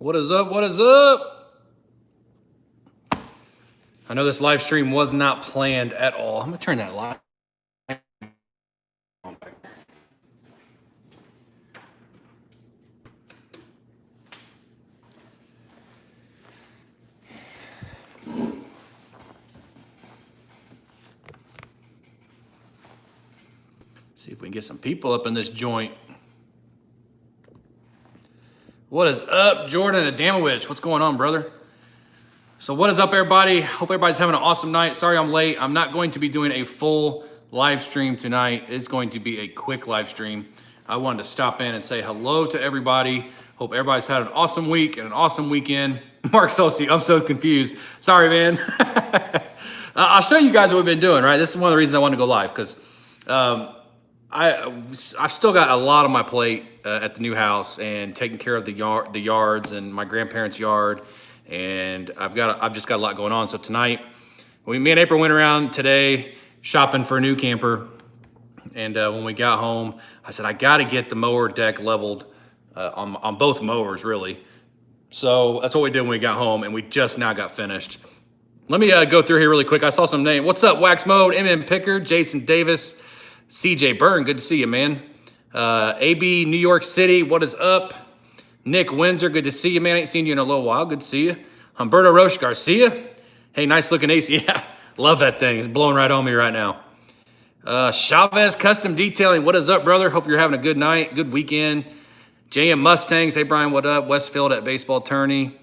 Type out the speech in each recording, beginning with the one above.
What is up? What is up? I know this live stream was not planned at all. I'm going to turn that live on back. See if we can get some people up in this joint. What is up, Jordan Adamowicz? What's going on, brother? So what is up, everybody? Hope everybody's having an awesome night. Sorry I'm late. I'm not going to be doing a full live stream tonight. It's going to be a quick live stream. I wanted to stop in and say hello to everybody. Hope everybody's had an awesome week and an awesome weekend. Mark Solsi, I'm so confused. Sorry, man. I'll show you guys what we've been doing, right? This is one of the reasons I wanted to go live, because I've still got a lot on my plate at the new house and taking care of the yards and my grandparents' yard, and I've just got a lot going on. So tonight, me and April went around today shopping for a new camper, and when we got home, I said I got to get the mower deck leveled on both mowers, really. So that's what we did when we got home, and we just now got finished. Let me go through here really quick. I saw some names. What's up, Wax Mode, MM Picker, Jason Davis, CJ Byrne, good to see you, man. AB New York City, what is up? Nick Windsor, good to see you, man. I ain't seen you in a little while. Good to see you. Humberto Roche Garcia. Hey, nice looking AC. Yeah, love that thing. It's blowing right on me right now. Chavez Custom Detailing, what is up, brother? Hope you're having a good night, good weekend. JM Mustangs, hey, Brian, what up? Westfield at Baseball Tourney.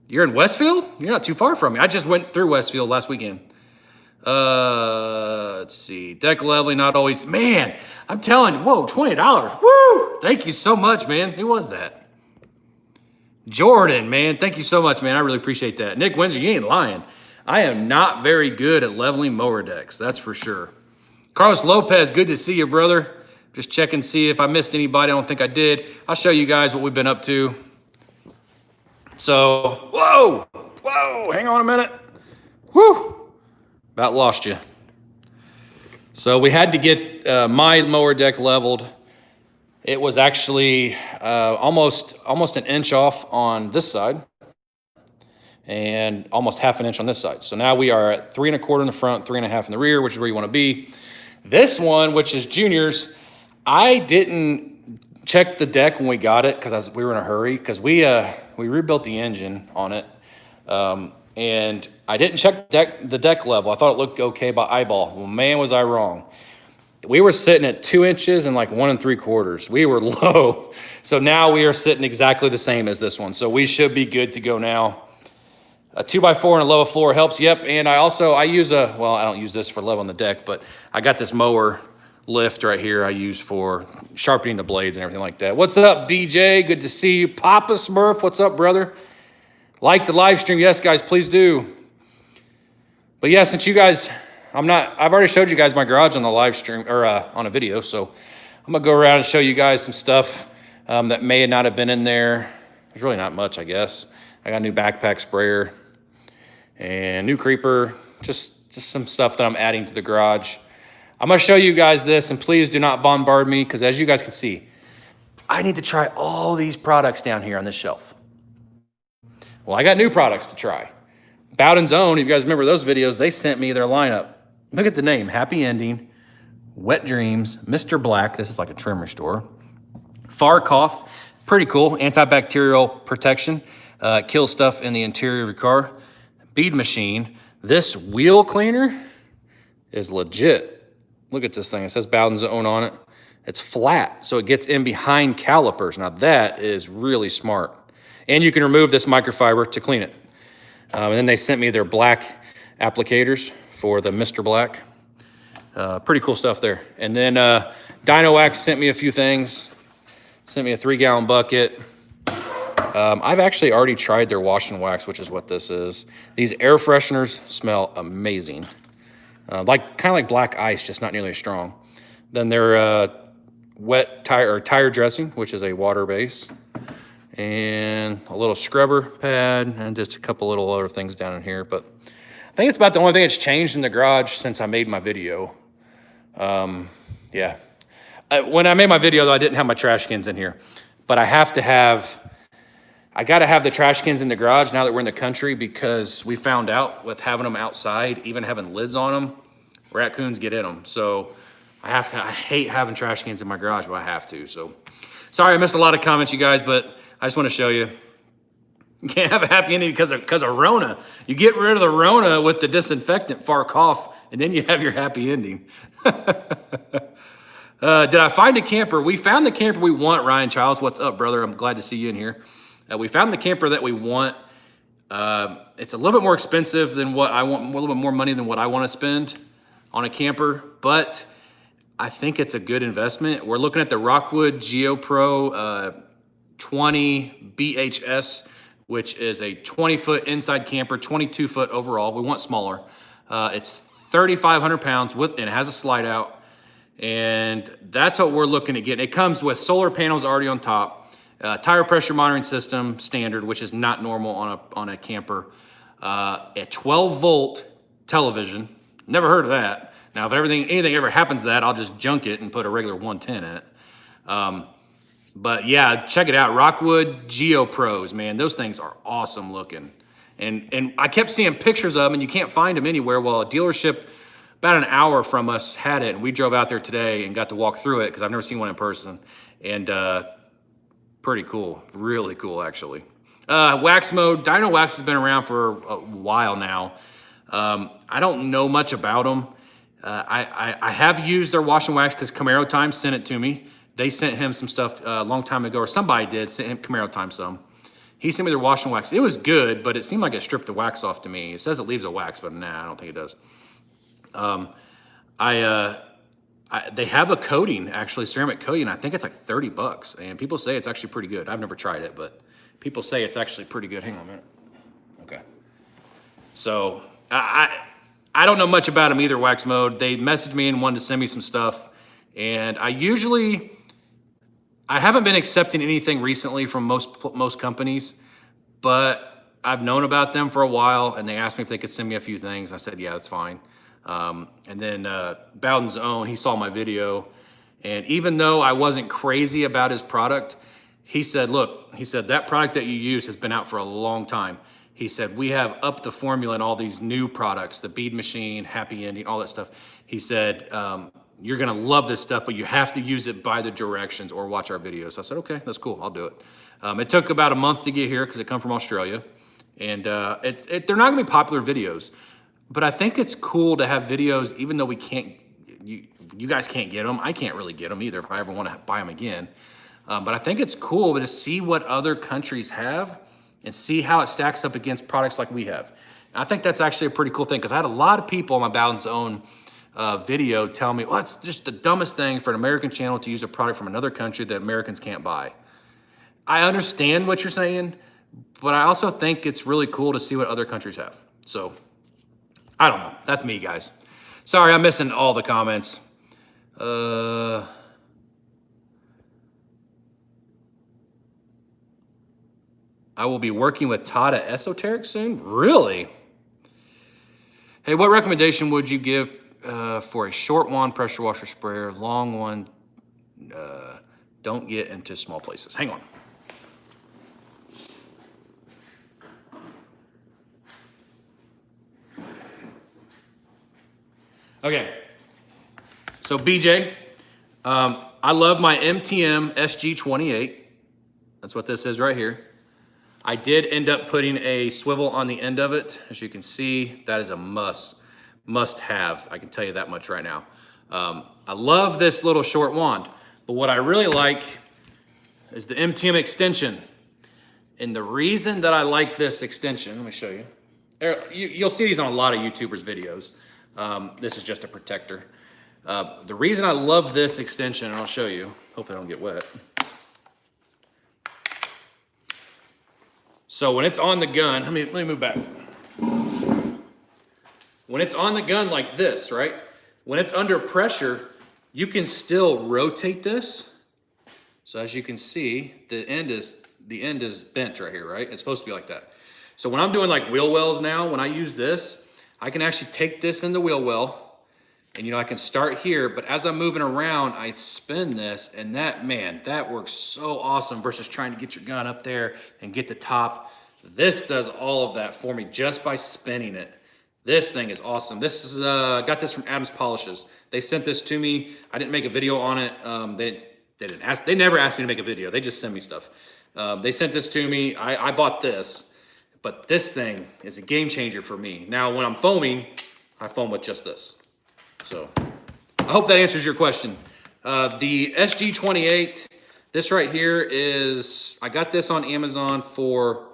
You're in Westfield? You're not too far from me. I just went through Westfield last weekend. Let's see. Deck leveling, not always. Man, I'm telling you, whoa, $20. Woo! Thank you so much, man. Who was that? Jordan, man. Thank you so much, man. I really appreciate that. Nick Windsor, you ain't lying. I am not very good at leveling mower decks. That's for sure. Carlos Lopez, good to see you, brother. Just check and see if I missed anybody. I don't think I did. I'll show you guys what we've been up to. So, whoa, hang on a minute. Woo! About lost you. So we had to get my mower deck leveled. It was actually almost an inch off on this side and almost half an inch on this side. So now we are at 3 1/4 in the front, 3 1/2 in the rear, which is where you want to be. This one, which is Junior's, I didn't check the deck when we got it because we were in a hurry because we rebuilt the engine on it. And I didn't check the deck level. I thought it looked okay by eyeball. Well, man, was I wrong. We were sitting at 2 inches and like 1 3/4. We were low. So now we are sitting exactly the same as this one. So we should be good to go now. A 2x4 and a lower floor helps. Yep. And I use I don't use this for leveling the deck, but I got this mower lift right here I use for sharpening the blades and everything like that. What's up, BJ? Good to see you. Papa Smurf, what's up, brother? Like the live stream. Yes, guys, please do. But yeah, since you guys, I've already showed you guys my garage on the live stream or on a video. So I'm gonna go around and show you guys some stuff that may not have been in there. There's really not much, I guess. I got a new backpack sprayer and new creeper, just some stuff that I'm adding to the garage. I'm gonna show you guys this, and please do not bombard me, because as you guys can see, I need to try all these products down here on this shelf. Well, I got new products to try. Bowden's Own, if you guys remember those videos, they sent me their lineup. Look at the name, Happy Ending, Wet Dreams, Mr. Black, this is like a trim restore, Far Cough, pretty cool, antibacterial protection, kills stuff in the interior of your car. Bead Machine, this wheel cleaner is legit. Look at this thing, it says Bowden's Own on it. It's flat, so it gets in behind calipers. Now that is really smart. And you can remove this microfiber to clean it. And then they sent me their black applicators for the Mr. Black. Pretty cool stuff there. And then DynoWax sent me a few things. Sent me a 3-gallon bucket. I've actually already tried their wash and wax, which is what this is. These air fresheners smell amazing. Kind of like black ice, just not nearly as strong. Then their wet tire dressing, which is a water base. And a little scrubber pad and just a couple little other things down in here. But I think it's about the only thing that's changed in the garage since I made my video. Yeah. When I made my video, though, I didn't have my trash cans in here. But I have to have I got to have the trash cans in the garage now that we're in the country, because we found out with having them outside, even having lids on them, raccoons get in them. So I hate having trash cans in my garage, but I have to. So sorry, I missed a lot of comments, you guys, but I just want to show you. You can't have a happy ending because of Rona. You get rid of the Rona with the disinfectant, fart, cough, and then you have your happy ending. Did I find a camper? We found the camper we want, Ryan Childs. What's up, brother? I'm glad to see you in here. We found the camper that we want. It's a little bit more expensive than what I want, a little bit more money than what I want to spend on a camper, but I think it's a good investment. We're looking at the Rockwood GeoPro 20 BHS, which is a 20-foot inside camper, 22-foot overall. We want smaller. It's 3,500 pounds and it has a slide out. And that's what we're looking at getting. It comes with solar panels already on top, tire pressure monitoring system standard, which is not normal on a camper, a 12-volt television. Never heard of that. Now, if anything ever happens to that, I'll just junk it and put a regular 110 in it. But yeah, check it out. Rockwood GeoPros, man, those things are awesome looking. And I kept seeing pictures of them, and you can't find them anywhere. Well, a dealership about an hour from us had it, and we drove out there today and got to walk through it because I've never seen one in person. And pretty cool, really cool actually. Wax mode, Dyno Wax has been around for a while now. I don't know much about them. I have used their wash and wax because Camaro Time sent it to me. They sent him some stuff a long time ago, or somebody did, sent him Camaro Time some. He sent me their wash and wax. It was good, but it seemed like it stripped the wax off to me. It says it leaves a wax, but nah, I don't think it does. They have a coating, actually, ceramic coating. I think it's like 30 bucks, and people say it's actually pretty good. I've never tried it, but people say it's actually pretty good. Hang on a minute. Okay. So I don't know much about them either, Wax Mode. They messaged me and wanted to send me some stuff, and I haven't been accepting anything recently from most companies, but I've known about them for a while, and they asked me if they could send me a few things. I said, yeah, that's fine. And then Bowden's Own, he saw my video, and even though I wasn't crazy about his product, he said, look, he said, that product that you use has been out for a long time. He said, we have upped the formula in all these new products, the bead machine, happy ending, all that stuff. He said, you're gonna love this stuff, but you have to use it by the directions or watch our videos. So I said, okay, that's cool, I'll do it. It took about a month to get here because it come from Australia. And they're not gonna be popular videos, but I think it's cool to have videos, even though we can't, you guys can't get them. I can't really get them either if I ever want to buy them again. But I think it's cool to see what other countries have and see how it stacks up against products like we have. And I think that's actually a pretty cool thing, because I had a lot of people on my Bowden's Own video tell me, well, it's just the dumbest thing for an American channel to use a product from another country that Americans can't buy. I understand what you're saying, but I also think it's really cool to see what other countries have. So I don't know. That's me, guys. Sorry, I'm missing all the comments. I will be working with Todd at Esoteric soon. Really? Hey, what recommendation would you give for a short wand pressure washer sprayer, long one? Don't get into small places. Hang on. Okay, so BJ, I love my MTM SG28. That's what this is right here. I did end up putting a swivel on the end of it. As you can see, that is a must have. I can tell you that much right now. I love this little short wand, but what I really like is the MTM extension. And the reason that I like this extension, let me show you. You'll see these on a lot of YouTubers' videos. This is just a protector. The reason I love this extension, and I'll show you, hopefully I don't get wet. So when it's on the gun, let me move back. When it's on the gun like this, right? When it's under pressure, you can still rotate this. So as you can see, the end is bent right here, right? It's supposed to be like that. So when I'm doing like wheel wells now, when I use this, I can actually take this in the wheel well And, I can start here, but as I'm moving around, I spin this, and that works so awesome versus trying to get your gun up there and get the top. This does all of that for me just by spinning it. This thing is awesome. This is, got this from Adams Polishes. They sent this to me. I didn't make a video on it. They never asked me to make a video. They just send me stuff. They sent this to me. I bought this, but this thing is a game changer for me. Now, when I'm foaming, I foam with just this. So I hope that answers your question. The SG28, this right here is, I got this on Amazon for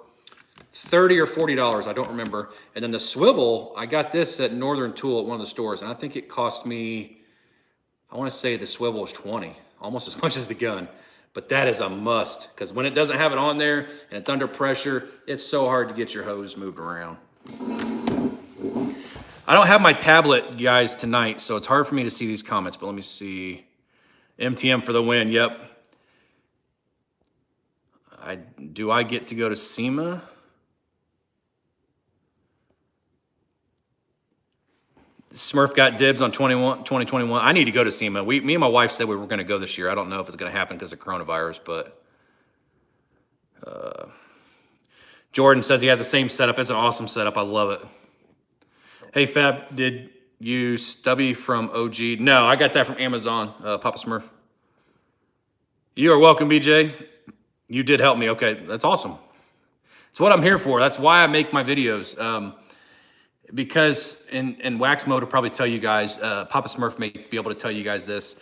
$30 or $40, I don't remember. And then the swivel, I got this at Northern Tool at one of the stores, and I think it cost me, I want to say the swivel was 20, almost as much as the gun. But that is a must, because when it doesn't have it on there and it's under pressure, it's so hard to get your hose moved around. I don't have my tablet, guys, tonight, so it's hard for me to see these comments, but let me see. MTM for the win, yep. Do I get to go to SEMA? Smurf got dibs on 2021. I need to go to SEMA. Me and my wife said we were going to go this year. I don't know if it's going to happen because of coronavirus, but Jordan says he has the same setup. It's an awesome setup. I love it. Hey, Fab, did you stubby from OG? No, I got that from Amazon, Papa Smurf. You are welcome, BJ. You did help me. Okay, that's awesome. It's what I'm here for. That's why I make my videos. Because in Wax Mode will probably tell you guys, Papa Smurf may be able to tell you guys this.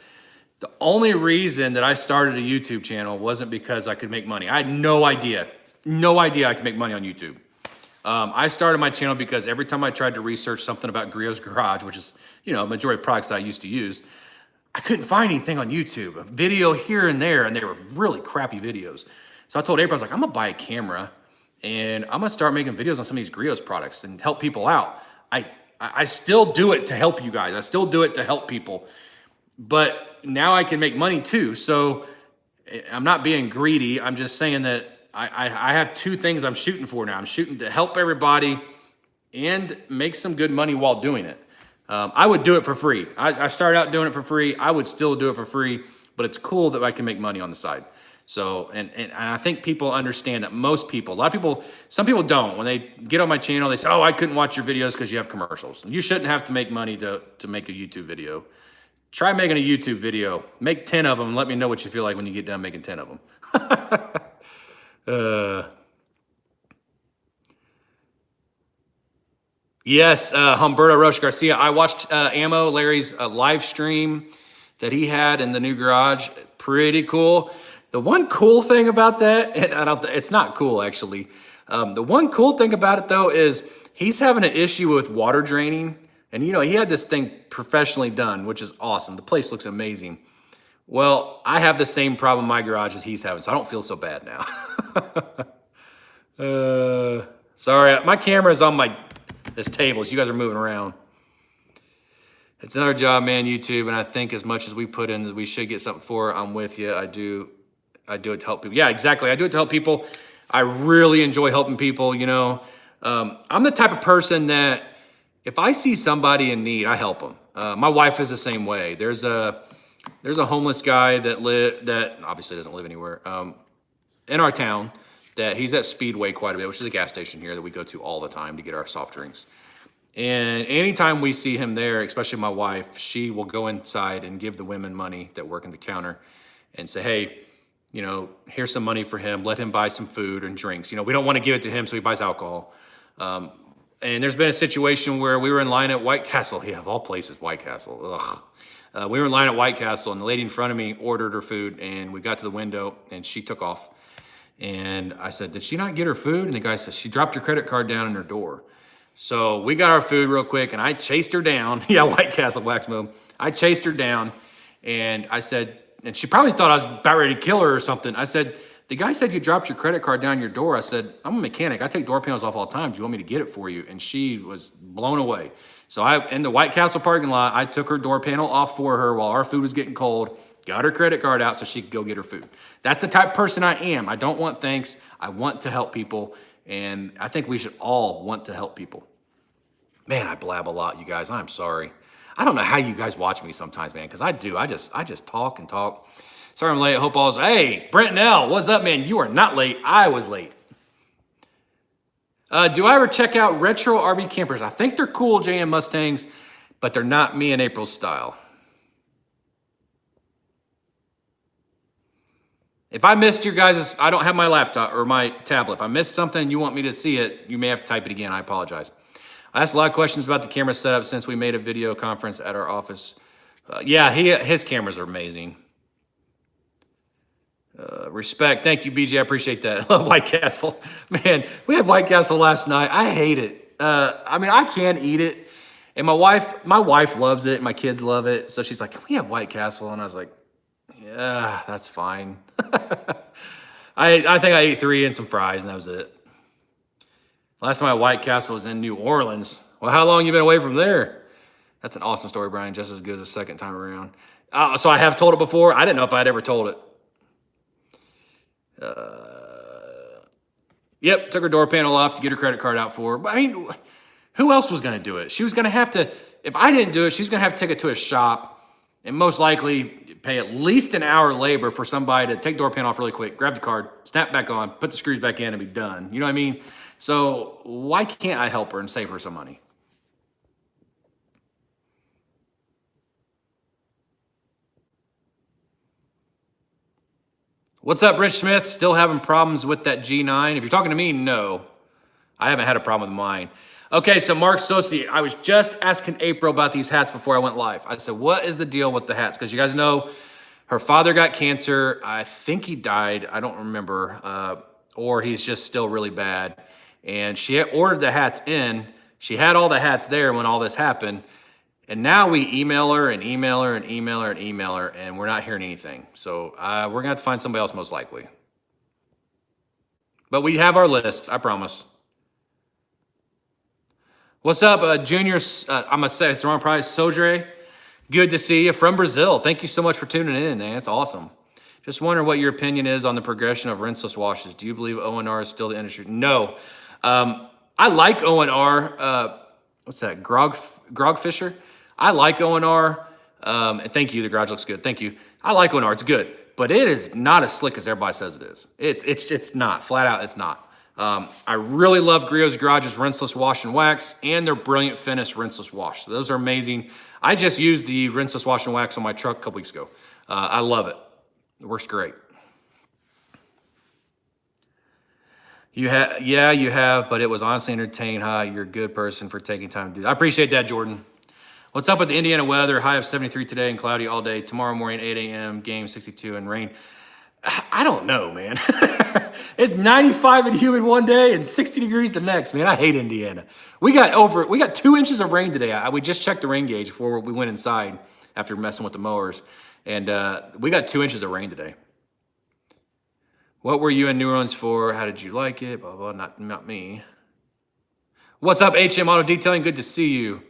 The only reason that I started a YouTube channel wasn't because I could make money. I had no idea I could make money on YouTube. I started my channel because every time I tried to research something about Griot's Garage, which is, a majority of products that I used to use, I couldn't find anything on YouTube. A video here and there, and they were really crappy videos. So I told April, I was like, I'm gonna buy a camera and I'm gonna start making videos on some of these Griot's products and help people out. I still do it to help you guys. I still do it to help people. But now I can make money too. So I'm not being greedy. I'm just saying that I have two things I'm shooting for now. I'm shooting to help everybody and make some good money while doing it. I would do it for free. I started out doing it for free. I would still do it for free, but it's cool that I can make money on the side. So, and I think people understand that most people, a lot of people, some people don't. When they get on my channel, they say, oh, I couldn't watch your videos because you have commercials. You shouldn't have to make money to make a YouTube video. Try making a YouTube video. Make 10 of them and let me know what you feel like when you get done making 10 of them. Yes, Humberto Roche Garcia. I watched Ammo, Larry's live stream that he had in the new garage. Pretty cool. The one cool thing about that, and it's not cool actually. The one cool thing about it though is he's having an issue with water draining. And he had this thing professionally done, which is awesome. The place looks amazing. Well, I have the same problem in my garage as he's having, so I don't feel so bad now. Sorry, my camera is on this table, so you guys are moving around. It's another job, man, YouTube, and I think as much as we put in, we should get something for it. I'm with you. I do it to help people. Yeah, exactly. I do it to help people. I really enjoy helping people, I'm the type of person that if I see somebody in need, I help them. My wife is the same way. There's a homeless guy that obviously doesn't live anywhere in our town. That he's at Speedway quite a bit, which is a gas station here that we go to all the time to get our soft drinks. And anytime we see him there, especially my wife, she will go inside and give the women money that work in the counter and say, hey, here's some money for him. Let him buy some food and drinks. We don't want to give it to him, so he buys alcohol. And there's been a situation where we were in line at White Castle. Yeah, of all places, White Castle. Ugh. We were in line at White Castle, and the lady in front of me ordered her food, and we got to the window, and she took off. And I said, did she not get her food? And the guy said, she dropped her credit card down in her door. So we got our food real quick, and I chased her down. Yeah, White Castle, Wax Mode. I chased her down, and I said, and she probably thought I was about ready to kill her or something. I said, the guy said you dropped your credit card down your door. I said, I'm a mechanic. I take door panels off all the time. Do you want me to get it for you? And she was blown away. So in the White Castle parking lot, I took her door panel off for her while our food was getting cold, got her credit card out so she could go get her food. That's the type of person I am. I don't want thanks. I want to help people. And I think we should all want to help people. Man, I blab a lot, you guys. I'm sorry. I don't know how you guys watch me sometimes, man, because I do. I just talk and talk. Sorry I'm late. I hope all's, hey, Brent Nell, what's up, man? You are not late. I was late. Do I ever check out retro RV campers? I think they're cool JM Mustangs, but they're not me and April's style. If I missed your guys', I don't have my laptop or my tablet. If I missed something and you want me to see it, you may have to type it again. I apologize. I asked a lot of questions about the camera setup since we made a video conference at our office. Yeah, his cameras are amazing. Respect. Thank you, BJ. I appreciate that. I love White Castle. Man, we had White Castle last night. I hate it. I mean, I can't eat it. And my wife loves it. My kids love it. So she's like, can we have White Castle? And I was like, yeah, that's fine. I think I ate 3 and some fries, and that was it. Last time I had White Castle was in New Orleans. Well, how long you been away from there? That's an awesome story, Brian. Just as good as the second time around. So I have told it before. I didn't know if I'd ever told it. Yep, took her door panel off to get her credit card out for her. But I mean, who else was going to do it? She was going to have to, if I didn't do it, she's going to have to take it to a shop and most likely pay at least an hour labor for somebody to take door panel off really quick, grab the card, snap back on, put the screws back in, and be done. You know what I mean? So why can't I help her and save her some money? What's up, Rich Smith? Still having problems with that G9? If you're talking to me, no. I haven't had a problem with mine. Okay, so Mark Sosi, I was just asking April about these hats before I went live. I said, what is the deal with the hats? Because you guys know her father got cancer. I think he died. I don't remember. Or he's just still really bad. And she had ordered the hats in. She had all the hats there when all this happened. And now we email her and email her and email her and email her, and we're not hearing anything. So we're going to have to find somebody else most likely. But we have our list, I promise. What's up, Junior? I'm going to say it's the wrong price. Sodre, good to see you from Brazil. Thank you so much for tuning in, man. It's awesome. Just wondering what your opinion is on the progression of rinseless washes. Do you believe O&R is still the industry? No. I like O&R. What's that? Grog Fisher? I like O&R. And thank you. The garage looks good. Thank you. I like O&R. It's good. But it is not as slick as everybody says it is. It's not. Flat out, it's not. I really love Griot's Garage's rinseless wash and wax and their Brilliant Finish rinseless wash. So those are amazing. I just used the rinseless wash and wax on my truck a couple weeks ago. I love it. It works great. Yeah, you have, but it was honestly entertaining. Hi, you're a good person for taking time to do that. I appreciate that, Jordan. What's up with the Indiana weather? High of 73 today and cloudy all day. Tomorrow morning, 8 a.m., game 62 and rain. I don't know, man. It's 95 and humid one day and 60 degrees the next, man. I hate Indiana. We got 2 inches of rain today. We just checked the rain gauge before we went inside after messing with the mowers. And we got 2 inches of rain today. What were you in New Orleans for? How did you like it? Blah, blah, not me. What's up, HM Auto Detailing? Good to see you.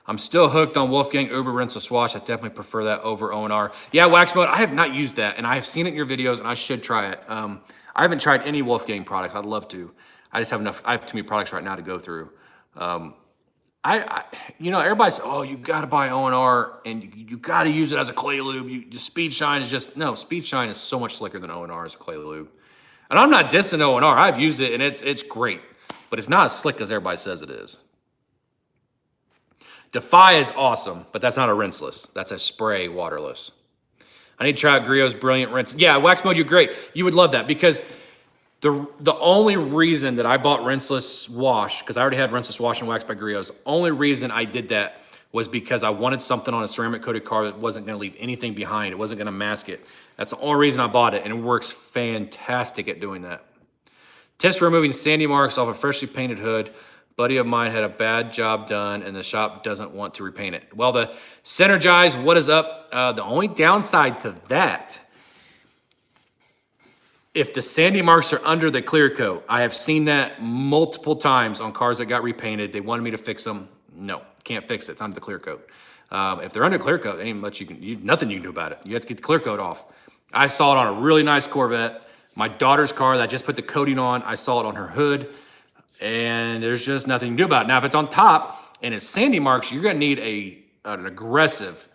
I'm still hooked on Wolfgang Uber Rinseless Wash. I definitely prefer that over O&R. Yeah, Wax Mode, I have not used that, and I have seen it in your videos, and I should try it. I haven't tried any Wolfgang products. I'd love to. I just have enough. I have too many products right now to go through. Everybody says, oh, you got to buy O&R, and you got to use it as a clay lube. Speed Shine is just, no, Speed Shine is so much slicker than O&R as a clay lube. And I'm not dissing O&R. I've used it, and it's great, but it's not as slick as everybody says it is. Defy is awesome, but that's not a rinseless. That's a spray waterless. I need to try out Griot's Brilliant Rinse. Yeah, Wax Mode, you're great. You would love that because the only reason that I bought rinseless wash, because I already had rinseless wash and wax by Griot's, the only reason I did that was because I wanted something on a ceramic coated car that wasn't going to leave anything behind. It wasn't going to mask it. That's the only reason I bought it, and it works fantastic at doing that. Tips for removing sandy marks off a freshly painted hood. Buddy of mine had a bad job done, and the shop doesn't want to repaint it. Well, the Synergize, what is up? The only downside to that, if the sandy marks are under the clear coat, I have seen that multiple times on cars that got repainted. They wanted me to fix them. No, can't fix it. It's under the clear coat. If they're under clear coat, ain't much nothing you can do about it. You have to get the clear coat off. I saw it on a really nice Corvette. My daughter's car that I just put the coating on, I saw it on her hood. and there's just nothing to do about it. Now, if it's on top and it's sandy marks, you're gonna need an aggressive,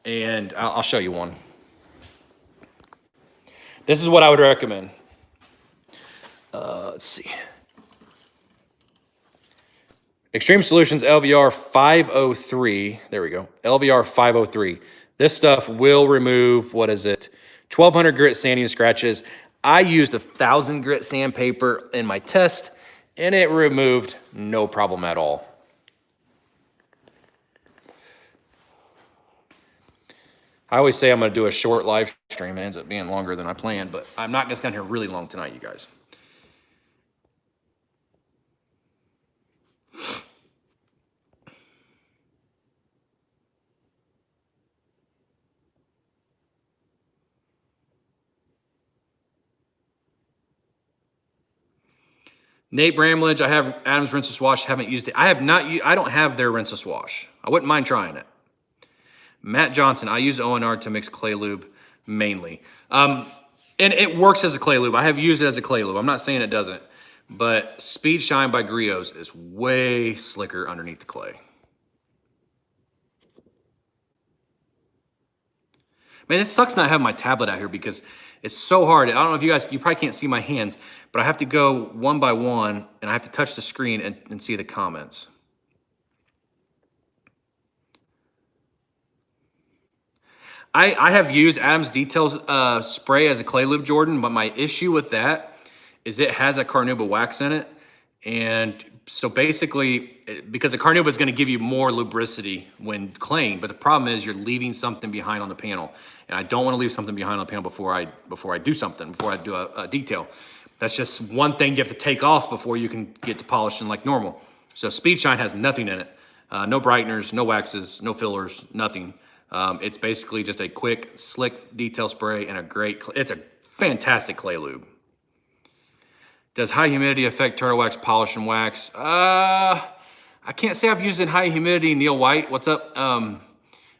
and I'll show you one. This is what I would recommend. Let's see. Extreme Solutions LVR 503. There we go. LVR 503. This stuff will remove, what is it? 1,200 grit sanding scratches. I used 1,000 grit sandpaper in my test, and it removed no problem at all. I always say I'm going to do a short live stream. It ends up being longer than I planned, but I'm not going to stand here really long tonight, you guys. Nate Bramlage, I have Adam's Rinseless Wash, haven't used it. I have not, I don't have their Rinseless Wash. I wouldn't mind trying it. Matt Johnson, I use ONR to mix clay lube mainly. And it works as a clay lube. I have used it as a clay lube. I'm not saying it doesn't. But Speed Shine by Griots is way slicker underneath the clay. Man, this sucks not having my tablet out here because it's so hard. I don't know if you guys, you probably can't see my hands, but I have to go one by one and I have to touch the screen and see the comments. I have used Adam's Detail spray as a clay lube, Jordan, but my issue with that is it has a carnauba wax in it. And so basically, because the carnauba is going to give you more lubricity when claying, but the problem is you're leaving something behind on the panel. And I don't want to leave something behind on the panel before I do something, before I do a detail. That's just one thing you have to take off before you can get to polishing like normal. So Speed Shine has nothing in it. No brighteners, no waxes, no fillers, nothing. It's basically just a quick, slick detail spray and it's a fantastic clay lube. Does high humidity affect turtle wax, polish, and wax? I can't say I've used it in high humidity. Neil White, what's up?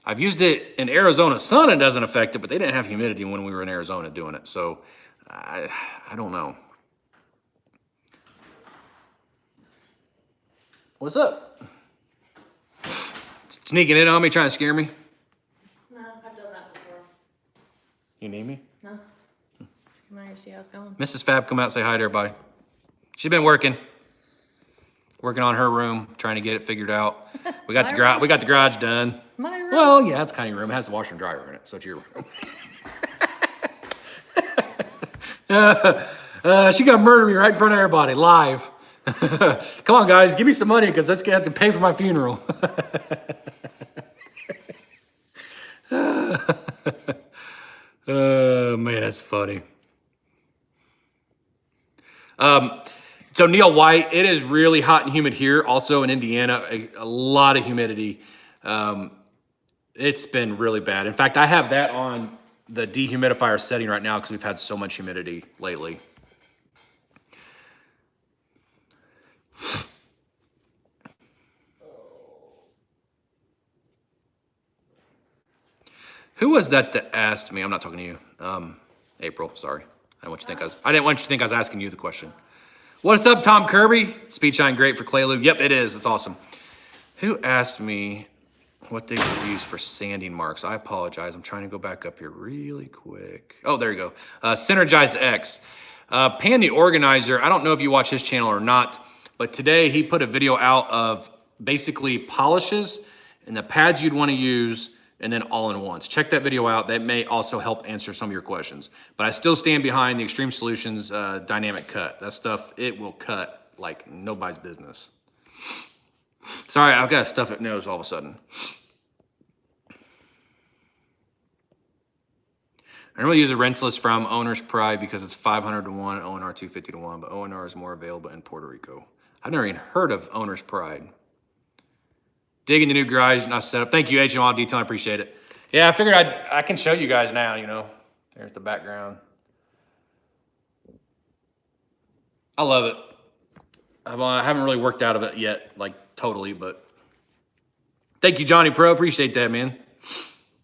I've used it in Arizona sun, it doesn't affect it, but they didn't have humidity when we were in Arizona doing it. So I don't know. What's up? Sneaking in on me, trying to scare me? No, I've done that before. You need me? No. Come out here, see how it's going. Mrs. Fab, come out and say hi to everybody. She's been working on her room, trying to get it figured out. We got the garage done. My room. Well, yeah, it's kind of your room. It has a washer and dryer in it, so it's your room. She gonna murder me right in front of everybody, live. Come on, guys, give me some money because that's gonna have to pay for my funeral. Oh man, that's funny. So Neil White, it is really hot and humid here. Also in Indiana, a lot of humidity. It's been really bad. In fact, I have that on the dehumidifier setting right now because we've had so much humidity lately. Who was that asked me? I'm not talking to you. April, sorry. I didn't want you to think I was asking you the question. What's up, Tom Kirby? Speed Shine great for clay lube. Yep, it is. It's awesome. Who asked me what they should use for sanding marks? I apologize. I'm trying to go back up here really quick. Oh, there you go. Synergize X. Pan the Organizer, I don't know if you watch his channel or not, but today he put a video out of basically polishes and the pads you'd want to use and then all-in-ones. Check that video out. That may also help answer some of your questions. But I still stand behind the Extreme Solutions dynamic cut. That stuff, it will cut like nobody's business. Sorry, I've got to stuff it nose all of a sudden. I normally use a rinseless from Owner's Pride because it's 500 to 1, ONR 250 to 1, but ONR is more available in Puerto Rico. I've never even heard of Owner's Pride. Digging the new garage, not set up. Thank you, HML Detail, I appreciate it. Yeah, I figured I can show you guys now, you know. There's the background. I love it. I haven't really worked out of it yet, like totally, but thank you, Johnny Pro. Appreciate that, man.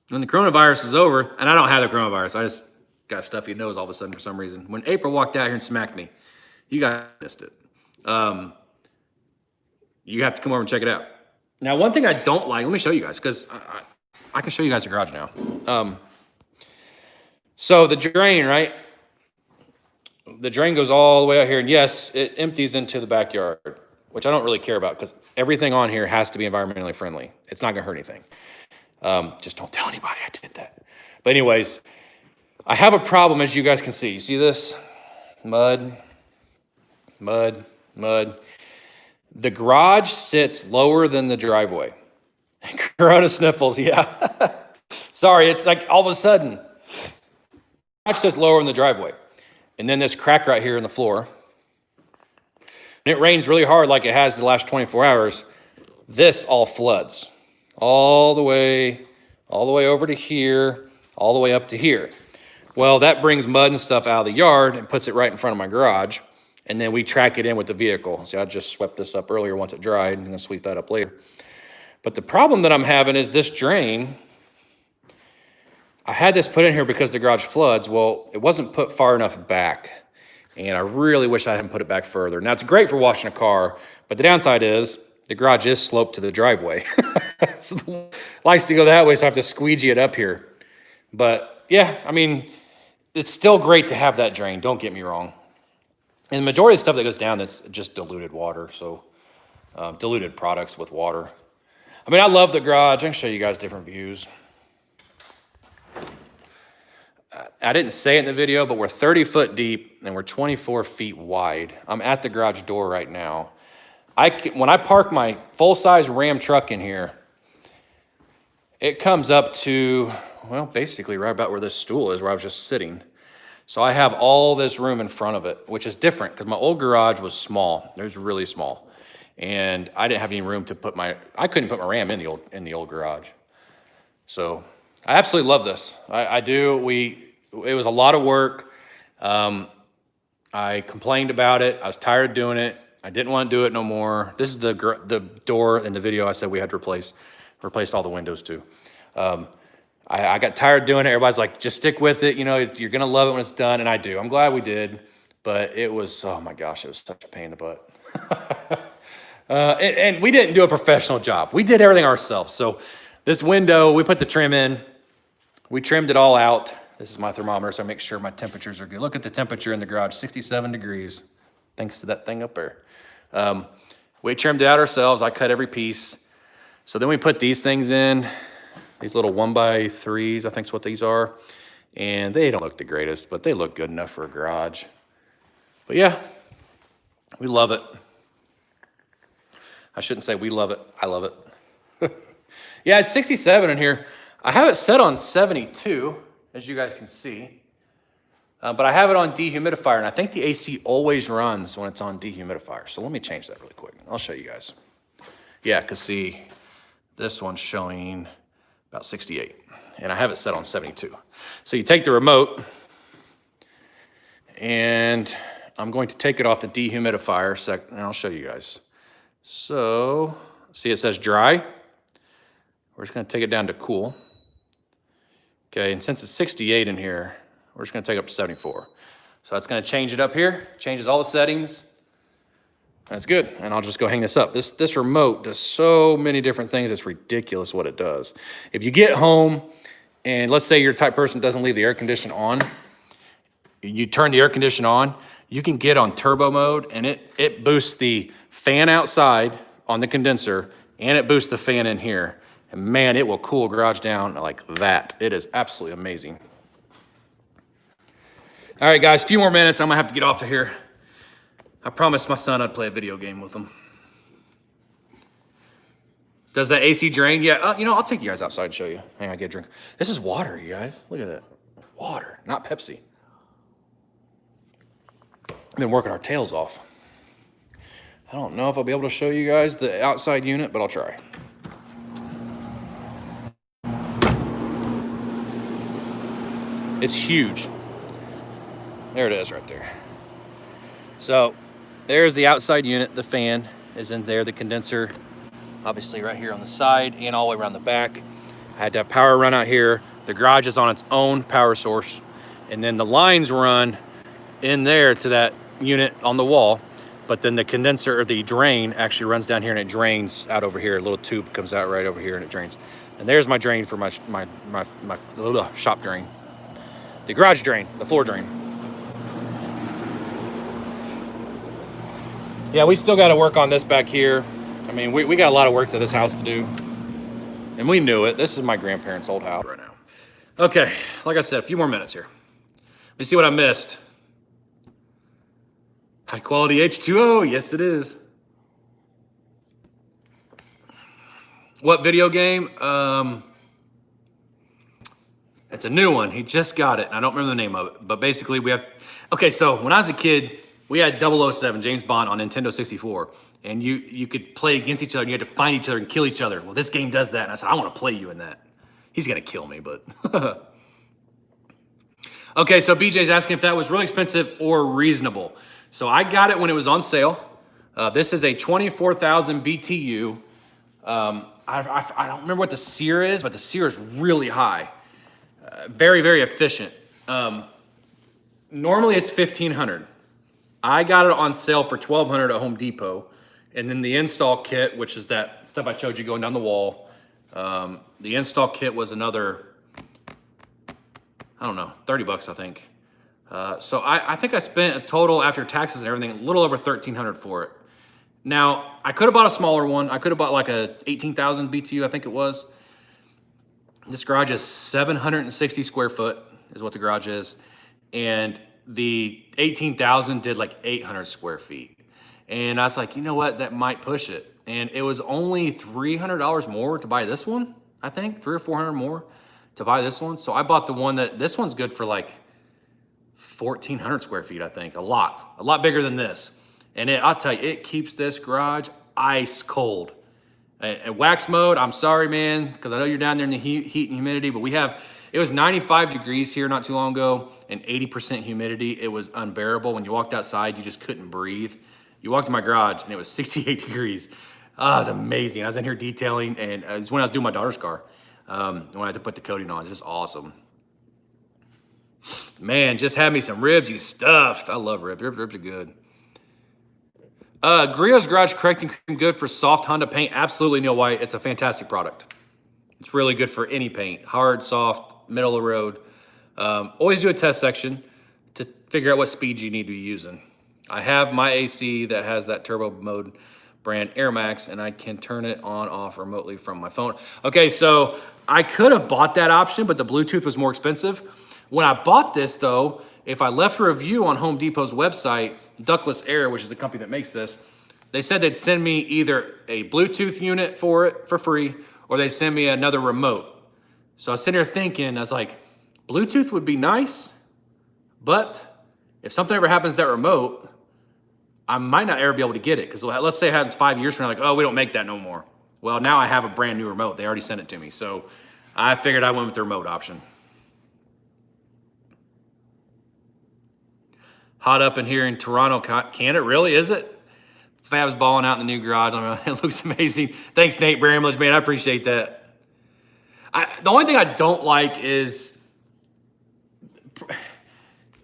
When the coronavirus is over, and I don't have the coronavirus, I just got a stuffy nose all of a sudden for some reason. When April walked out here and smacked me, you guys missed it. You have to come over and check it out. Now, one thing I don't like, let me show you guys, because I can show you guys the garage now. So the drain, right? The drain goes all the way out here, and yes, it empties into the backyard, which I don't really care about because everything on here has to be environmentally friendly. It's not gonna hurt anything. Just don't tell anybody I did that. But anyways, I have a problem, as you guys can see. You see this? Mud, mud, mud. The garage sits lower than the driveway. Corona sniffles, yeah. Sorry, it's like all of a sudden, garage sits lower than the driveway. And then this crack right here in the floor. And it rains really hard like it has the last 24 hours. This all floods. All the way over to here, all the way up to here. Well, that brings mud and stuff out of the yard and puts it right in front of my garage. And then we track it in with the vehicle. See, I just swept this up earlier once it dried. I'm gonna sweep that up later. But the problem that I'm having is this drain. I had this put in here because the garage floods. Well, it wasn't put far enough back. And I really wish I hadn't put it back further. Now, it's great for washing a car, but the downside is the garage is sloped to the driveway. So it likes to go that way, so I have to squeegee it up here. But yeah, I mean, it's still great to have that drain, don't get me wrong. And the majority of the stuff that goes down, that's just diluted water, so diluted products with water. I mean, I love the garage. I can show you guys different views. I didn't say it in the video, but we're 30 foot deep and we're 24 feet wide. I'm at the garage door right now. When I park my full-size Ram truck in here, it comes up to, well, basically right about where this stool is, where I was just sitting. So I have all this room in front of it, which is different because my old garage was small. It was really small. And I didn't have any room to put I couldn't put my Ram in the old garage. So I absolutely love this. I do. It was a lot of work. I complained about it. I was tired of doing it. I didn't want to do it no more. This is the door in the video I said we had to replaced all the windows too. I got tired of doing it. Everybody's like, just stick with it. You know, you're going to love it when it's done. And I do. I'm glad we did. But it was, oh my gosh, it was such a pain in the butt. And we didn't do a professional job. We did everything ourselves. So this window, we put the trim in. We trimmed it all out. This is my thermometer, so I make sure my temperatures are good. Look at the temperature in the garage, 67 degrees, thanks to that thing up there. We trimmed it out ourselves. I cut every piece. So then we put these things in, these little 1x3s, I think is what these are. And they don't look the greatest, but they look good enough for a garage. But yeah, we love it. I shouldn't say we love it, I love it. Yeah, it's 67 in here. I have it set on 72, as you guys can see. But I have it on dehumidifier, and I think the AC always runs when it's on dehumidifier. So let me change that really quick. I'll show you guys. Yeah, because see, this one's showing about 68, and I have it set on 72. So you take the remote, and I'm going to take it off the dehumidifier, and I'll show you guys. So, see it says dry. We're just gonna take it down to cool. Okay, and since it's 68 in here, we're just gonna take it up to 74. So that's gonna change it up here, changes all the settings. That's good, and I'll just go hang this up. This remote does so many different things, it's ridiculous what it does. If you get home, and let's say you're the type of person that doesn't leave the air conditioner on, you turn the air conditioner on, you can get on turbo mode, and it boosts the fan outside on the condenser, and it boosts the fan in here. And man, it will cool garage down like that. It is absolutely amazing. All right, guys, a few more minutes. I'm gonna have to get off of here. I promised my son I'd play a video game with him. Does that AC drain? Yeah, you know, I'll take you guys outside and show you. Hang on, I get a drink. This is water, you guys. Look at that. Water, not Pepsi. We've been working our tails off. I don't know if I'll be able to show you guys the outside unit, but I'll try. It's huge. There it is right there. So there's the outside unit. The fan is in there. The condenser, obviously right here on the side and all the way around the back. I had to have power run out here. The garage is on its own power source. And then the lines run in there to that unit on the wall. But then the condenser or the drain actually runs down here and it drains out over here. A little tube comes out right over here and it drains. And there's my drain for my little shop drain. The garage drain, the floor drain. Yeah, we still got to work on this back here. I mean, we got a lot of work to this house to do. And we knew it. This is my grandparents' old house right now. Okay, like I said, a few more minutes here. Let me see what I missed. High quality H2O, yes it is. What video game? It's a new one. He just got it. I don't remember the name of it, but basically we have, okay, so when I was a kid, we had 007, James Bond on Nintendo 64, and you could play against each other and you had to find each other and kill each other. Well, this game does that, and I said, I want to play you in that. He's gonna kill me, but. Okay, so BJ's asking if that was really expensive or reasonable. So I got it when it was on sale. This is a 24,000 BTU. I don't remember what the SEER is, but the SEER is really high. Very, very efficient. Normally it's 1,500. I got it on sale for 1,200 at Home Depot. And then the install kit, which is that stuff I showed you going down the wall. The install kit was another, I don't know, 30 bucks, I think. So I think I spent a total after taxes and everything, a little over 1,300 for it. Now, I could have bought a smaller one. I could have bought like a 18,000 BTU, I think it was. This garage is 760 square foot is what the garage is. And the 18,000 did like 800 square feet. And I was like, you know what, that might push it. And it was only $300 more to buy this one, I think, 300 or 400 more to buy this one. So I bought the one this one's good for like 1,400 square feet, I think, a lot bigger than this. And I'll tell you, it keeps this garage ice cold. At wax mode, I'm sorry, man, because I know you're down there in the heat and humidity, but it was 95 degrees here not too long ago and 80% humidity. It was unbearable. When you walked outside, you just couldn't breathe. You walked in my garage and it was 68 degrees. Oh, it was amazing. I was in here detailing, and it was when I was doing my daughter's car. When I had to put the coating on, it's just awesome. Man, just had me some ribs, you stuffed. I love ribs. Ribs are good. Griot's Garage Correcting Cream, good for soft Honda paint. Absolutely, Neil White. It's a fantastic product. It's really good for any paint. Hard, soft, middle of the road. Always do a test section to figure out what speed you need to be using. I have my AC that has that turbo mode brand Air Max, and I can turn it on off remotely from my phone. Okay, so I could have bought that option, but the Bluetooth was more expensive. When I bought this, though, if I left a review on Home Depot's website, Ductless Air, which is the company that makes this, they said they'd send me either a Bluetooth unit for it for free, or they'd send me another remote. So I was sitting here thinking, I was like, Bluetooth would be nice, but if something ever happens to that remote, I might not ever be able to get it. Because let's say it happens 5 years from now, like, oh, we don't make that no more. Well, now I have a brand new remote. They already sent it to me. So I figured I went with the remote option. Hot up in here in Toronto, Canada. Really, is it? Fab's balling out in the new garage. I mean, it looks amazing. Thanks, Nate Bramlage, man. I appreciate that. The only thing I don't like is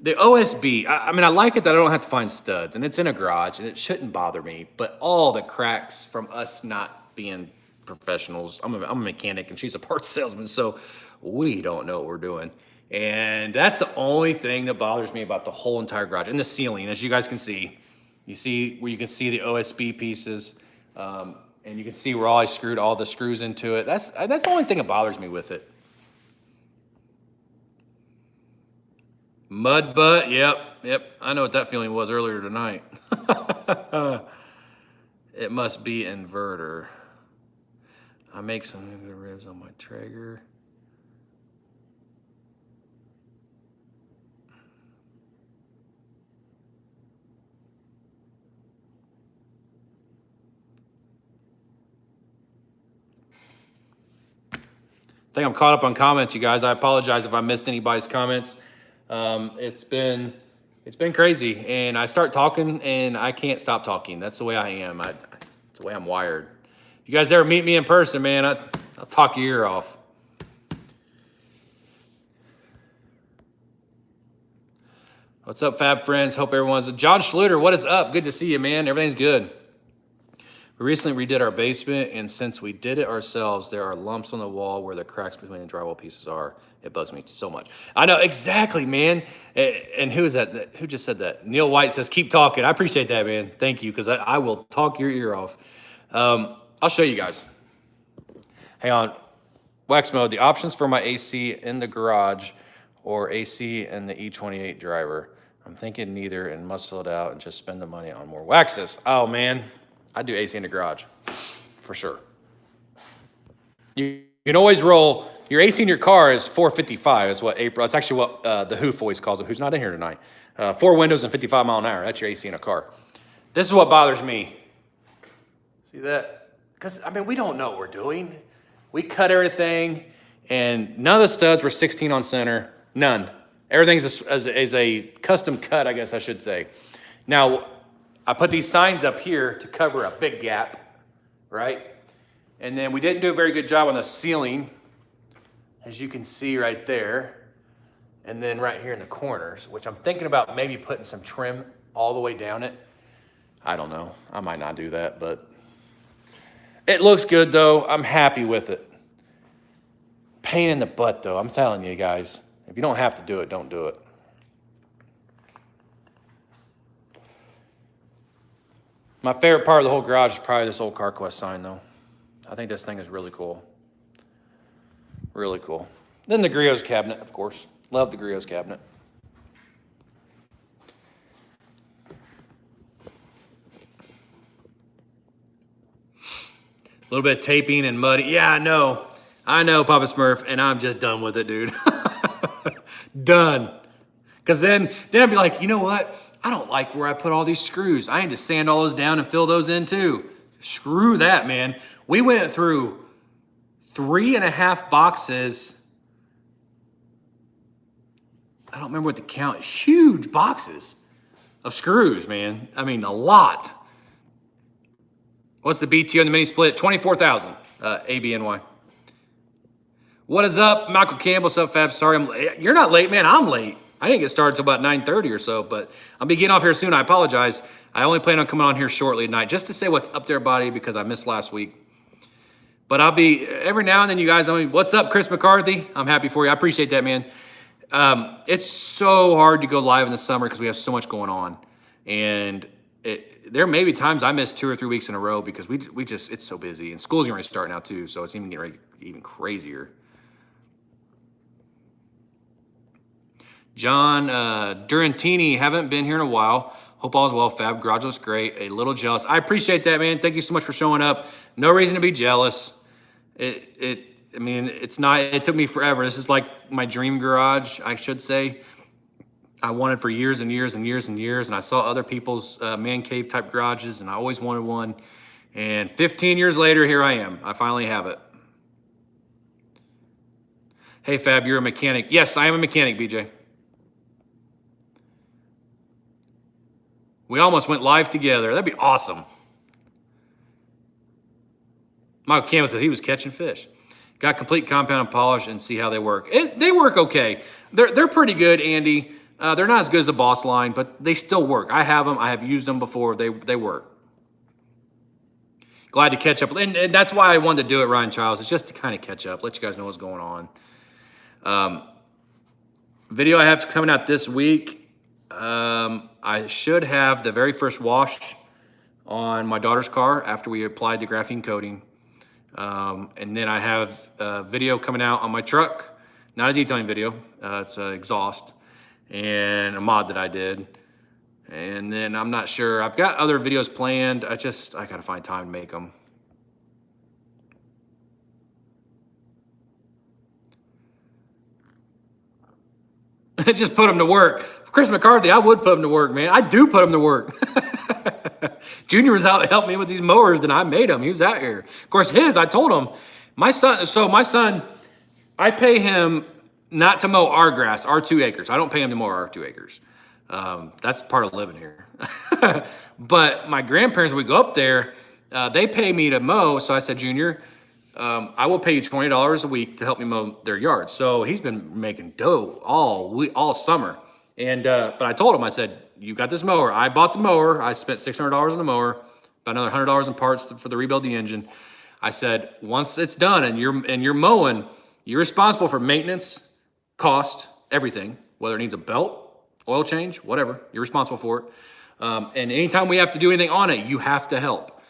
the OSB. I mean, I like it that I don't have to find studs, and it's in a garage, and it shouldn't bother me. But all the cracks from us not being professionals. I'm a mechanic, and she's a parts salesman, so we don't know what we're doing. And that's the only thing that bothers me about the whole entire garage. And the ceiling, as you guys can see, you see where you can see the OSB pieces, and you can see where I screwed all the screws into it. That's the only thing that bothers me with it. Mud butt, yep. I know what that feeling was earlier tonight. It must be inverter. I make some good ribs on my Traeger. I think I'm caught up on comments, you guys. I apologize if I missed anybody's comments. It's been crazy, and I start talking, and I can't stop talking. That's the way I am. That's the way I'm wired. If you guys ever meet me in person, man, I'll talk your ear off. What's up, Fab friends? Hope everyone's... John Schluter, what is up? Good to see you, man. Everything's good. We recently redid our basement, and since we did it ourselves, there are lumps on the wall where the cracks between the drywall pieces are. It bugs me so much. I know, exactly, man. And who is that? Who just said that? Neil White says, keep talking. I appreciate that, man. Thank you, because I will talk your ear off. I'll show you guys. Hang on. Wax mode, the options for my AC in the garage or AC in the E28 driver. I'm thinking neither and muscle it out and just spend the money on more waxes. Oh, man. I do AC in the garage, for sure. You can always roll, your AC in your car is 455, is what April, it's actually what the Hoof always calls it, who's not in here tonight. 4 windows and 55 mile an hour, that's your AC in a car. This is what bothers me. See that? Because, I mean, we don't know what we're doing. We cut everything, and none of the studs were 16 on center, none. Everything's is a custom cut, I guess I should say. Now, I put these signs up here to cover a big gap, right? And then we didn't do a very good job on the ceiling, as you can see right there. And then right here in the corners, which I'm thinking about maybe putting some trim all the way down it. I don't know. I might not do that, but it looks good though. I'm happy with it. Pain in the butt though. I'm telling you guys, if you don't have to do it, don't do it. My favorite part of the whole garage is probably this old CarQuest sign though. I think this thing is really cool. Really cool. Then the Griot's cabinet, of course. Love the Griot's cabinet. A little bit of taping and muddy. Yeah, I know, Papa Smurf, and I'm just done with it, dude. Done. Because then I'd be like, you know what? I don't like where I put all these screws. I need to sand all those down and fill those in too. Screw that, man. We went through 3.5 boxes. I don't remember what the count. Huge boxes of screws, man. I mean, a lot. What's the BT on the mini split? 24,000, ABNY. What is up, Michael Campbell? What's up, Fab? Sorry, I'm late. You're not late, man. I'm late. I didn't get started until about 9:30 or so, but I'll be getting off here soon. I apologize. I only plan on coming on here shortly tonight just to say what's up there, buddy, because I missed last week. But I'll be, every now and then, you guys, I mean, what's up, Chris McCarthy? I'm happy for you. I appreciate that, man. It's so hard to go live in the summer because we have so much going on. And there may be times I miss 2 or 3 weeks in a row because we just, it's so busy. And school's going to start now too, so it's even getting ready, even crazier. John Durantini, haven't been here in a while. Hope all's well, Fab. Garage looks great. A little jealous. I appreciate that, man. Thank you so much for showing up. No reason to be jealous. I mean, it's not, it took me forever. This is like my dream garage, I should say. I wanted for years and years and years and years, and I saw other people's man cave type garages, and I always wanted one. And 15 years later, here I am. I finally have it. Hey, Fab, you're a mechanic. Yes, I am a mechanic, BJ. We almost went live together. That'd be awesome. Michael Campbell said he was catching fish. Got complete compound and polish and see how they work. They work okay. They're pretty good, Andy. They're not as good as the Boss line, but they still work. I have them. I have used them before. They work. Glad to catch up. And that's why I wanted to do it, Ryan Childs. It's just to kind of catch up, let you guys know what's going on. Video I have coming out this week. I should have the very first wash on my daughter's car after we applied the graphene coating. And then I have a video coming out on my truck. Not a detailing video. It's an exhaust and a mod that I did. And then I'm not sure. I've got other videos planned. I got to find time to make them. Just put them to work. Chris McCarthy, I would put him to work, man. I do put him to work. Junior was out to help me with these mowers, and I made him. He was out here. Of course, I told him, my son, I pay him not to mow our grass, our 2 acres. I don't pay him to mow our 2 acres. That's part of living here. But my grandparents would go up there. They pay me to mow. So I said, Junior, I will pay you $20 a week to help me mow their yard. So he's been making dough all summer. But I told him, I said, you got this mower. I bought the mower. I spent $600 on the mower, about another $100 in parts for the rebuild the engine. I said, once it's done and you're mowing, you're responsible for maintenance, cost, everything, whether it needs a belt, oil change, whatever, you're responsible for it. And anytime we have to do anything on it, you have to help.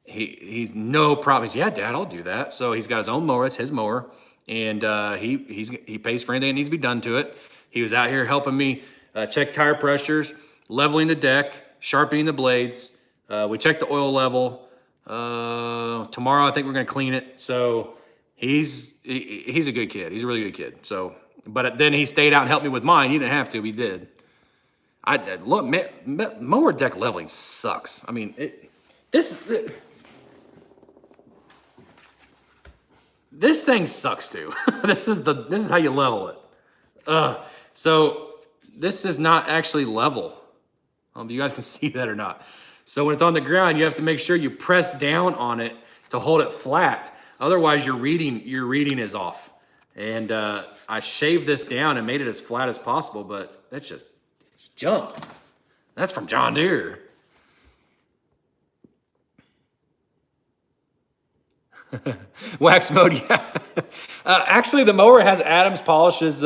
He's no problem. He's, yeah, Dad, I'll do that. So he's got his own mower. It's his mower. And he pays for anything that needs to be done to it. He was out here helping me check tire pressures, leveling the deck, sharpening the blades. We checked the oil level. Tomorrow, I think we're going to clean it. So he's a good kid. He's a really good kid. So, but then he stayed out and helped me with mine. He didn't have to, but he did. Look, mower deck leveling sucks. I mean, this thing sucks too. This is how you level it. So this is not actually level. I don't know if you guys can see that or not. So when it's on the ground, you have to make sure you press down on it to hold it flat. Otherwise, your reading is off. And I shaved this down and made it as flat as possible, but that's just junk. That's from John Deere. Wax mode, yeah. Actually, the mower has Adams Polish's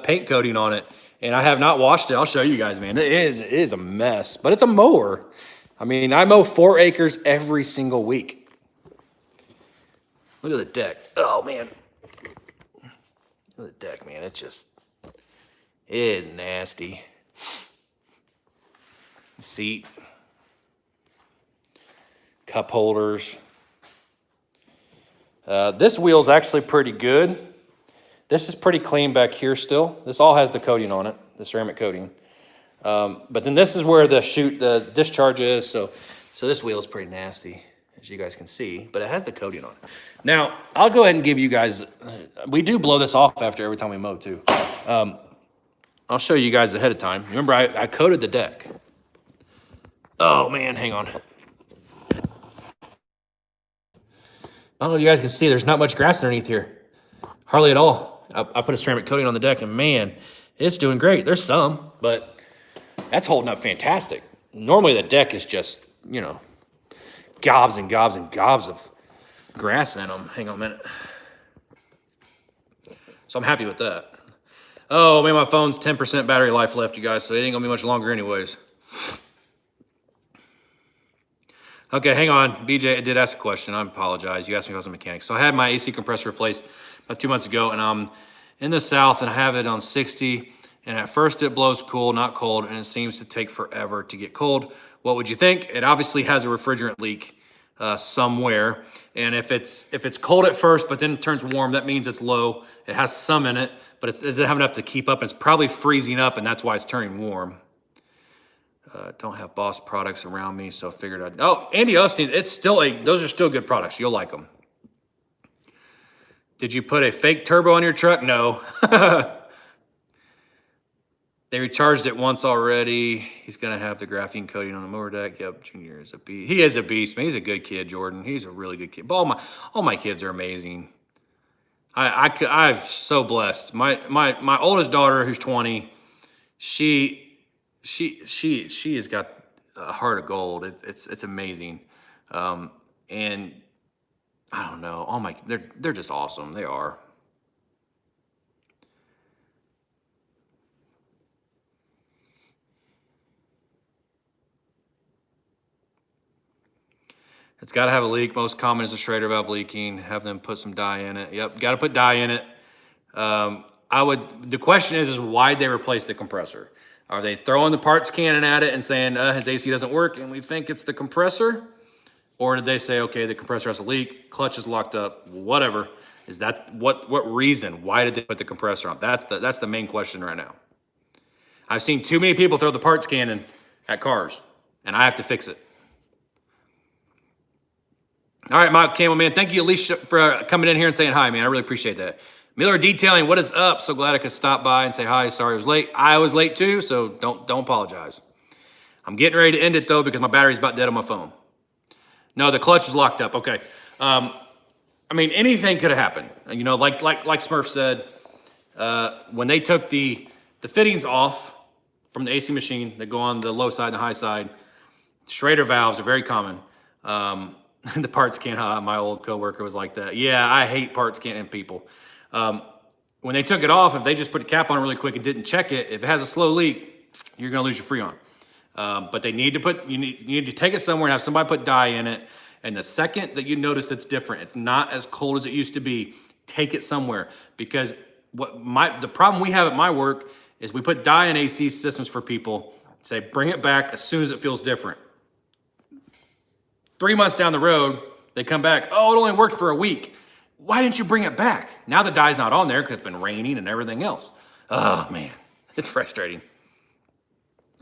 paint coating on it, and I have not washed it. I'll show you guys, man. It is a mess, but it's a mower. I mean, I mow 4 acres every single week. Look at the deck. Oh, man. Look at the deck, man. It is nasty. Seat. Cup holders. This wheel's actually pretty good. This is pretty clean back here still. This all has the coating on it, the ceramic coating. But then this is where the discharge is. So this wheel is pretty nasty, as you guys can see, but it has the coating on it. Now, I'll go ahead and give you guys, we do blow this off after every time we mow too. I'll show you guys ahead of time. Remember, I coated the deck. Oh man, hang on. I don't know if you guys can see, there's not much grass underneath here. Hardly at all. I put a ceramic coating on the deck and man, it's doing great. There's some, but that's holding up fantastic. Normally the deck is just, you know, gobs and gobs and gobs of grass in them. Hang on a minute. So I'm happy with that. Oh man, my phone's 10% battery life left, you guys, so it ain't gonna be much longer anyways. Okay, hang on. BJ did ask a question. I apologize. You asked me if I was a mechanic. So I had my AC compressor replaced about 2 months ago, and I'm in the south, and I have it on 60, and at first it blows cool, not cold, and it seems to take forever to get cold. What would you think? It obviously has a refrigerant leak somewhere, and if it's cold at first, but then it turns warm, that means it's low. It has some in it, but it doesn't have enough to keep up. It's probably freezing up, and that's why it's turning warm. Don't have Boss products around me, so I figured I'd... Oh, Andy Osteen, those are still good products. You'll like them. Did you put a fake turbo on your truck? No. They recharged it once already. He's going to have the graphene coating on the mower deck. Yep, Junior is a beast. He is a beast, man. He's a good kid, Jordan. He's a really good kid. But all my kids are amazing. I'm so blessed. My oldest daughter, who's 20, she has got a heart of gold. It's amazing. And I don't know, they're just awesome. They are. It's got to have a leak. Most common is a Schrader valve leaking. Have them put some dye in it. Yep, got to put dye in it. The question is why'd they replace the compressor? Are they throwing the parts cannon at it and saying, his AC doesn't work and we think it's the compressor? Or did they say, okay, the compressor has a leak, clutch is locked up, whatever. Is that, what reason? Why did they put the compressor on? That's the main question right now. I've seen too many people throw the parts cannon at cars, and I have to fix it. All right, my Camel Man, thank you, Alicia, for coming in here and saying hi, man. I really appreciate that. Miller Detailing, what is up? So glad I could stop by and say hi. Sorry I was late. I was late too, so don't apologize. I'm getting ready to end it though because my battery's about dead on my phone. No, the clutch was locked up. Okay. I mean, anything could have happened. You know, like Smurf said, when they took the fittings off from the AC machine that go on the low side and the high side. Schrader valves are very common. The parts can, my old coworker was like that. Yeah, I hate parts canning people. When they took it off, if they just put the cap on really quick and didn't check it, if it has a slow leak, you're gonna lose your Freon. But they need to put, you need to take it somewhere and have somebody put dye in it. And the second that you notice it's different, it's not as cold as it used to be, take it somewhere. Because the problem we have at my work is we put dye in AC systems for people, say bring it back as soon as it feels different. 3 months down the road, they come back, oh, it only worked for a week. Why didn't you bring it back? Now the dye's not on there because it's been raining and everything else. Oh man, it's frustrating.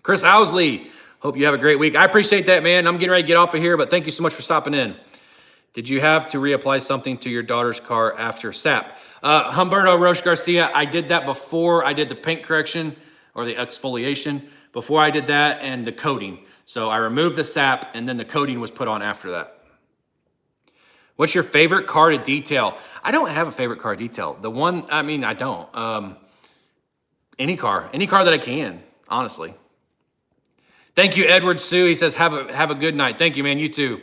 Chris Owsley, hope you have a great week. I appreciate that, man. I'm getting ready to get off of here, but thank you so much for stopping in. Did you have to reapply something to your daughter's car after SAP? Humberto Roche Garcia, I did that before I did the paint correction or the exfoliation. Before I did that and the coating. So I removed the SAP and then the coating was put on after that. What's your favorite car to detail? I don't have a favorite car to detail. The one, I mean, I don't. Any car that I can, honestly. Thank you, Edward Sue. He says, have a good night. Thank you, man. You too.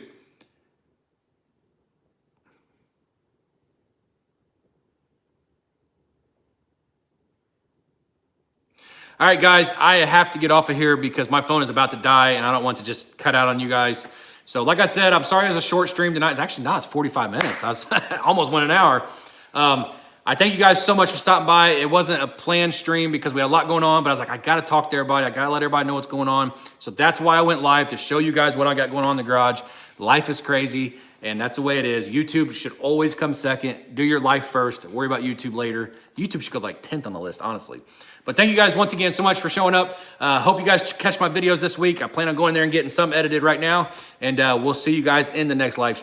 All right, guys, I have to get off of here because my phone is about to die and I don't want to just cut out on you guys. So like I said, I'm sorry it was a short stream tonight. It's actually not, it's 45 minutes. I was almost went an hour. I thank you guys so much for stopping by. It wasn't a planned stream because we had a lot going on, but I was like, I got to talk to everybody. I got to let everybody know what's going on. So that's why I went live, to show you guys what I got going on in the garage. Life is crazy, and that's the way it is. YouTube should always come second. Do your life first. Worry about YouTube later. YouTube should go like 10th on the list, honestly. But thank you guys once again so much for showing up. Hope you guys catch my videos this week. I plan on going there and getting some edited right now. And we'll see you guys in the next live stream.